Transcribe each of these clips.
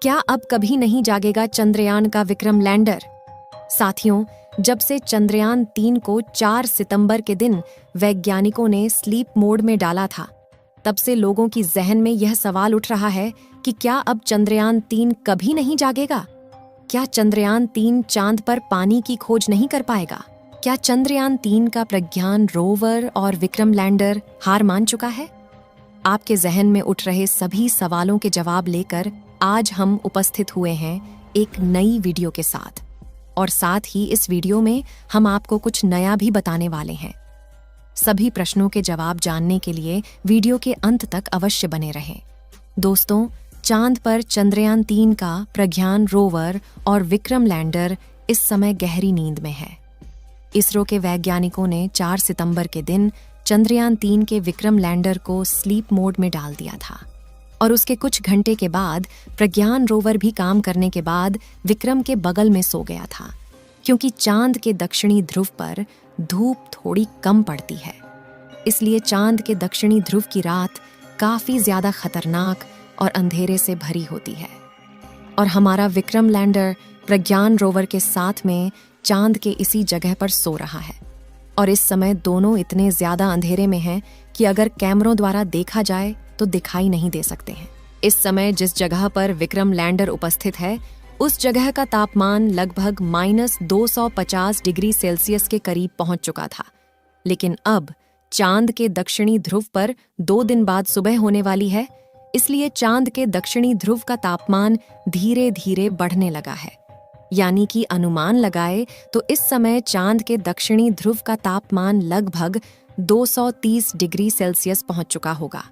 क्या अब कभी नहीं जागेगा चंद्रयान का विक्रम लैंडर? साथियों, जब से चंद्रयान 3 को 4 सितंबर के दिन वैज्ञानिकों ने स्लीप मोड में डाला था, तब से लोगों की जहन में यह सवाल उठ रहा है कि क्या अब चंद्रयान 3 कभी नहीं जागेगा? क्या चंद्रयान 3 चांद पर पानी की खोज नहीं कर पाएगा? क्या चंद्रयान 3 का प्रज्ञान रोवर और विक्रम लैंडर हार मान चुका है? आपके जहन में उठ रहे सभी सवालों के जवाब लेकर आज हम उपस्थित हुए हैं एक नई वीडियो के साथ, और साथ ही इस वीडियो में हम आपको कुछ नया भी बताने वाले हैं। सभी प्रश्नों के जवाब जानने के लिए वीडियो के अंत तक अवश्य बने रहें। दोस्तों, चांद पर चंद्रयान 3 का प्रज्ञान रोवर और विक्रम लैंडर इस समय गहरी नींद में है। इसरो के वैज्ञानिकों ने 4 सितंबर के दिन चंद्रयान 3 के विक्रम लैंडर को स्लीप मोड में डाल दिया था, और उसके कुछ घंटे के बाद प्रज्ञान रोवर भी काम करने के बाद विक्रम के बगल में सो गया था, क्योंकि चांद के दक्षिणी ध्रुव पर धूप थोड़ी कम पड़ती है। इसलिए चांद के दक्षिणी ध्रुव की रात काफी ज्यादा खतरनाक और अंधेरे से भरी होती है, और हमारा विक्रम लैंडर प्रज्ञान रोवर के साथ में चांद के इसी जगह पर सो रहा है। और इस समय दोनों इतने ज्यादा अंधेरे में हैं कि अगर कैमरों द्वारा देखा जाए तो दिखाई नहीं दे सकते हैं। इस समय जिस जगह पर विक्रम लैंडर उपस्थित है, उस जगह का तापमान लगभग -250 डिग्री सेल्सियस के करीब पहुंच चुका था। लेकिन अब चांद के दक्षिणी ध्रुव पर 2 दिन बाद सुबह होने वाली है, इसलिए चांद के दक्षिणी ध्रुव का तापमान धीरे धीरे बढ़ने लगा है। यानी कि अनुमान लगाए तो इस समय चांद के दक्षिणी ध्रुव का तापमान लगभग 230 डिग्री सेल्सियस पहुंच चुका होगा।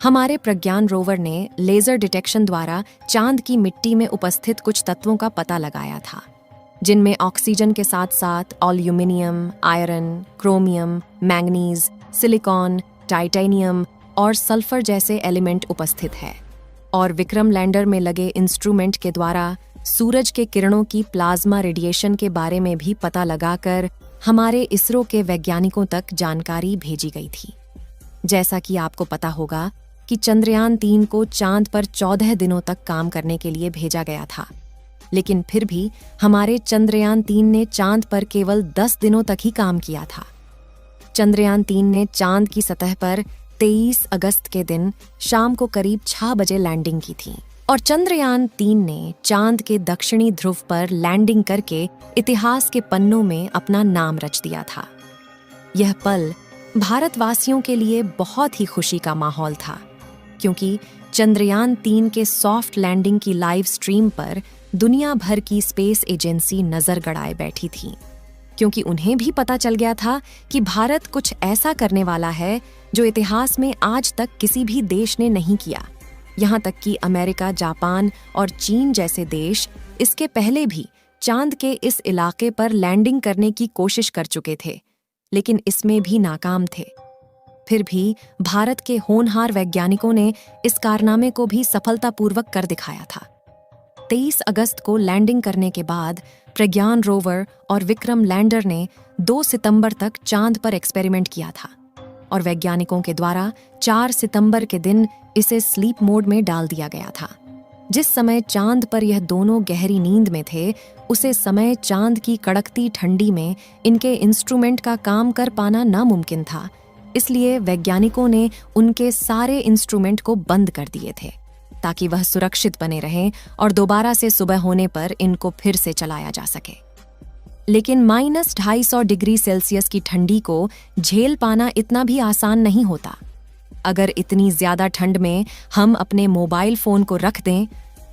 हमारे प्रज्ञान रोवर ने लेजर डिटेक्शन द्वारा चांद की मिट्टी में उपस्थित कुछ तत्वों का पता लगाया था, जिनमें ऑक्सीजन के साथ साथ aluminium, iron, chromium, manganese, silicon, titanium और सल्फर जैसे एलिमेंट उपस्थित है। और विक्रम लैंडर में लगे इंस्ट्रूमेंट के द्वारा सूरज के किरणों की प्लाज्मा रेडिएशन के बारे में भी पता लगाकर हमारे इसरो के वैज्ञानिकों तक जानकारी भेजी गई थी। जैसा कि आपको पता होगा कि चंद्रयान 3 को चांद पर 14 दिनों तक काम करने के लिए भेजा गया था, लेकिन फिर भी हमारे चंद्रयान 3 ने चांद पर केवल 10 दिनों तक ही काम किया था। चंद्रयान 3 ने चांद की सतह पर 23 अगस्त के दिन शाम को करीब 6 बजे लैंडिंग की थी, और चंद्रयान 3 ने चांद के दक्षिणी ध्रुव पर लैंडिंग करके इतिहास के पन्नों में अपना नाम रच दिया था। यह पल भारतवासियों के लिए बहुत ही खुशी का माहौल था, क्योंकि चंद्रयान 3 के सॉफ्ट लैंडिंग की लाइव स्ट्रीम पर दुनिया भर की स्पेस एजेंसी नजर गड़ाए बैठी थी, क्योंकि उन्हें भी पता चल गया था कि भारत कुछ ऐसा करने वाला है जो इतिहास में आज तक किसी भी देश ने नहीं किया। यहाँ तक कि अमेरिका, जापान और चीन जैसे देश इसके पहले भी चांद के इस इलाके पर लैंडिंग करने की कोशिश कर चुके थे, लेकिन इसमें भी नाकाम थे। फिर भी भारत के होनहार वैज्ञानिकों ने इस कारनामे को भी सफलतापूर्वक कर दिखाया था। 23 अगस्त को लैंडिंग करने के बाद प्रज्ञान रोवर और विक्रम लैंडर ने 2 सितंबर तक चांद पर एक्सपेरिमेंट किया था, और वैज्ञानिकों के द्वारा 4 सितंबर के दिन इसे स्लीप मोड में डाल दिया गया था। जिस समय चांद पर यह दोनों गहरी नींद में थे, उसे समय चांद की कड़कती ठंडी में इनके इंस्ट्रूमेंट का काम कर पाना नामुमकिन था। इसलिए वैज्ञानिकों ने उनके सारे इंस्ट्रूमेंट को बंद कर दिए थे, ताकि वह सुरक्षित बने रहें और दोबारा से सुबह होने पर इनको फिर से चलाया जा सके। लेकिन -250 डिग्री सेल्सियस की ठंडी को झेल पाना इतना भी आसान नहीं होता। अगर इतनी ज्यादा ठंड में हम अपने मोबाइल फोन को रख दें,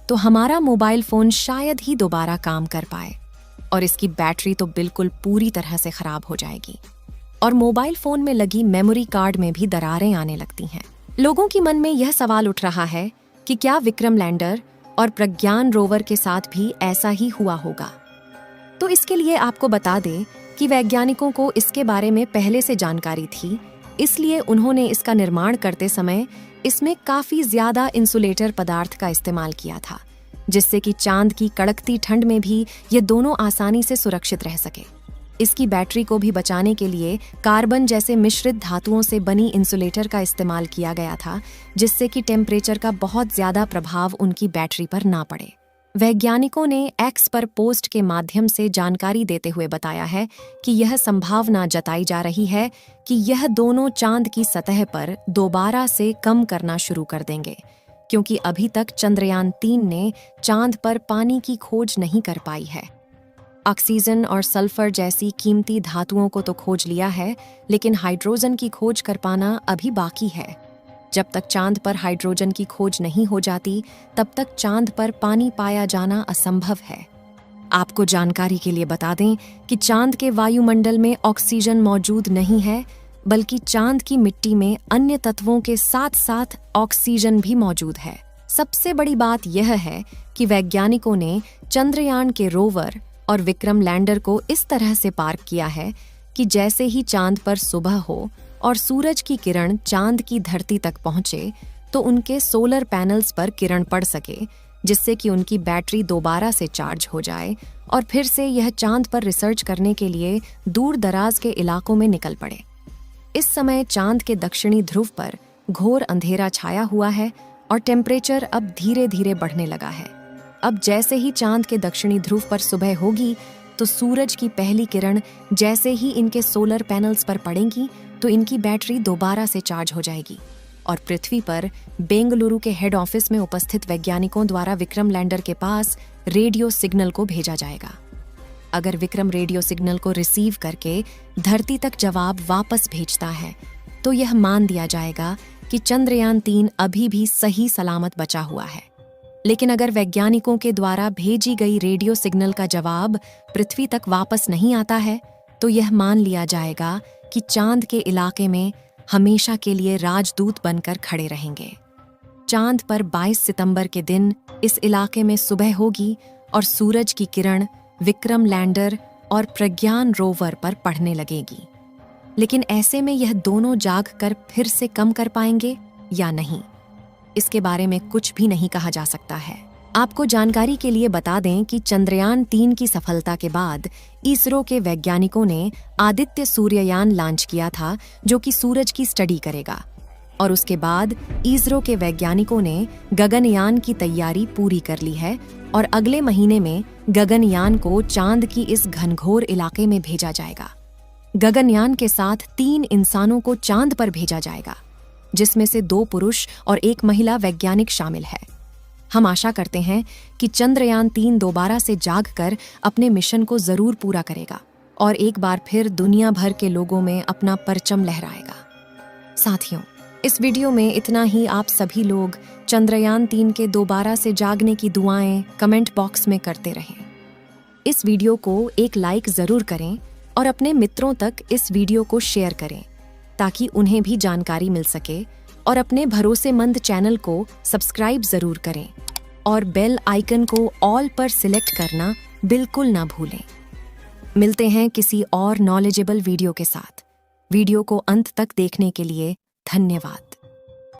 तो हमारा मोबाइल फोन शायद ही दोबारा काम कर पाए, और इसकी बैटरी तो बिल्कुल पूरी तरह से खराब हो जाएगी, और मोबाइल फोन में लगी मेमोरी कार्ड में भी दरारें आने लगती हैं। लोगों के मन में यह सवाल उठ रहा है कि क्या विक्रम लैंडर और प्रज्ञान रोवर के साथ भी ऐसा ही हुआ होगा? तो इसके लिए आपको बता दें कि वैज्ञानिकों को इसके बारे में पहले से जानकारी थी, इसलिए उन्होंने इसका निर्माण करते समय इसमें काफी ज्यादा इंसुलेटर पदार्थ का इस्तेमाल किया था, जिससे कि चांद की कड़कती ठंड में भी ये दोनों आसानी से सुरक्षित रह सके। इसकी बैटरी को भी बचाने के लिए कार्बन जैसे मिश्रित धातुओं से बनी इंसुलेटर का इस्तेमाल किया गया था, जिससे कि टेम्परेचर का बहुत ज्यादा प्रभाव उनकी बैटरी पर ना पड़े। वैज्ञानिकों ने एक्स पर पोस्ट के माध्यम से जानकारी देते हुए बताया है कि यह संभावना जताई जा रही है कि यह दोनों चांद की सतह पर दोबारा से कम करना शुरू कर देंगे, क्योंकि अभी तक चंद्रयान 3 ने चांद पर पानी की खोज नहीं कर पाई है। ऑक्सीजन और सल्फर जैसी कीमती धातुओं को तो खोज लिया है, लेकिन हाइड्रोजन की खोज कर पाना अभी बाकी है। जब तक चांद पर हाइड्रोजन की खोज नहीं हो जाती, तब तक चांद पर पानी पाया जाना असंभव है। आपको जानकारी के लिए बता दें कि चांद के वायुमंडल में ऑक्सीजन मौजूद नहीं है, बल्कि चांद की मिट्टी में अन्य तत्वों के साथ साथ ऑक्सीजन भी मौजूद है। सबसे बड़ी बात यह है कि वैज्ञानिकों ने चंद्रयान के रोवर और विक्रम लैंडर को इस तरह से पार्क किया है कि जैसे ही चांद पर सुबह हो और सूरज की किरण चांद की धरती तक पहुंचे, तो उनके सोलर पैनल्स पर किरण पड़ सके, जिससे कि उनकी बैटरी दोबारा से चार्ज हो जाए और फिर से यह चांद पर रिसर्च करने के लिए दूर दराज के इलाकों में निकल पड़े। इस समय चांद के दक्षिणी ध्रुव पर घोर अंधेरा छाया हुआ है और टेम्परेचर अब धीरे धीरे बढ़ने लगा है। अब जैसे ही चांद के दक्षिणी ध्रुव पर सुबह होगी, तो सूरज की पहली किरण जैसे ही इनके सोलर पैनल्स पर पड़ेंगी, तो इनकी बैटरी दोबारा से चार्ज हो जाएगी और पृथ्वी पर बेंगलुरु के हेड ऑफिस में उपस्थित वैज्ञानिकों द्वारा विक्रम लैंडर के पास रेडियो सिग्नल को भेजा जाएगा। अगर विक्रम रेडियो सिग्नल को रिसीव करके धरती तक जवाब वापस भेजता है, तो यह मान दिया जाएगा कि चंद्रयान 3 अभी भी सही सलामत बचा हुआ है। लेकिन अगर वैज्ञानिकों के द्वारा भेजी गई रेडियो सिग्नल का जवाब पृथ्वी तक वापस नहीं आता है, तो यह मान लिया जाएगा कि चांद के इलाके में हमेशा के लिए राजदूत बनकर खड़े रहेंगे। चांद पर 22 सितंबर के दिन इस इलाके में सुबह होगी और सूरज की किरण विक्रम लैंडर और प्रज्ञान रोवर पर पड़ने लगेगी। लेकिन ऐसे में यह दोनों जाग कर फिर से कम कर पाएंगे या नहीं, इसके बारे में कुछ भी नहीं कहा जा सकता है। आपको जानकारी के लिए बता दें कि चंद्रयान 3 की सफलता के बाद इसरो के वैज्ञानिकों ने आदित्य सूर्ययान लॉन्च किया था, जो कि सूरज की स्टडी करेगा। और उसके बाद इसरो के वैज्ञानिकों ने गगनयान की तैयारी पूरी कर ली है और अगले महीने में गगनयान को चांद की इस घनघोर इलाके में भेजा जाएगा। गगनयान के साथ 3 इंसानों को चांद पर भेजा जाएगा, जिसमें से 2 पुरुष और 1 महिला वैज्ञानिक शामिल है। हम आशा करते हैं कि चंद्रयान 3 दोबारा से जागकर अपने मिशन को जरूर पूरा करेगा और एक बार फिर दुनिया भर के लोगों में अपना परचम लहराएगा। साथियों, इस वीडियो में इतना ही। आप सभी लोग चंद्रयान 3 के दोबारा से जागने की दुआएं कमेंट बॉक्स में करते रहें। इस वीडियो को एक लाइक जरूर करें और अपने मित्रों तक इस वीडियो को शेयर करें, ताकि उन्हें भी जानकारी मिल सके। और अपने भरोसेमंद चैनल को सब्सक्राइब जरूर करें और बेल आइकन को ऑल पर सिलेक्ट करना बिल्कुल ना भूलें। मिलते हैं किसी और नॉलेजेबल वीडियो के साथ। वीडियो को अंत तक देखने के लिए धन्यवाद।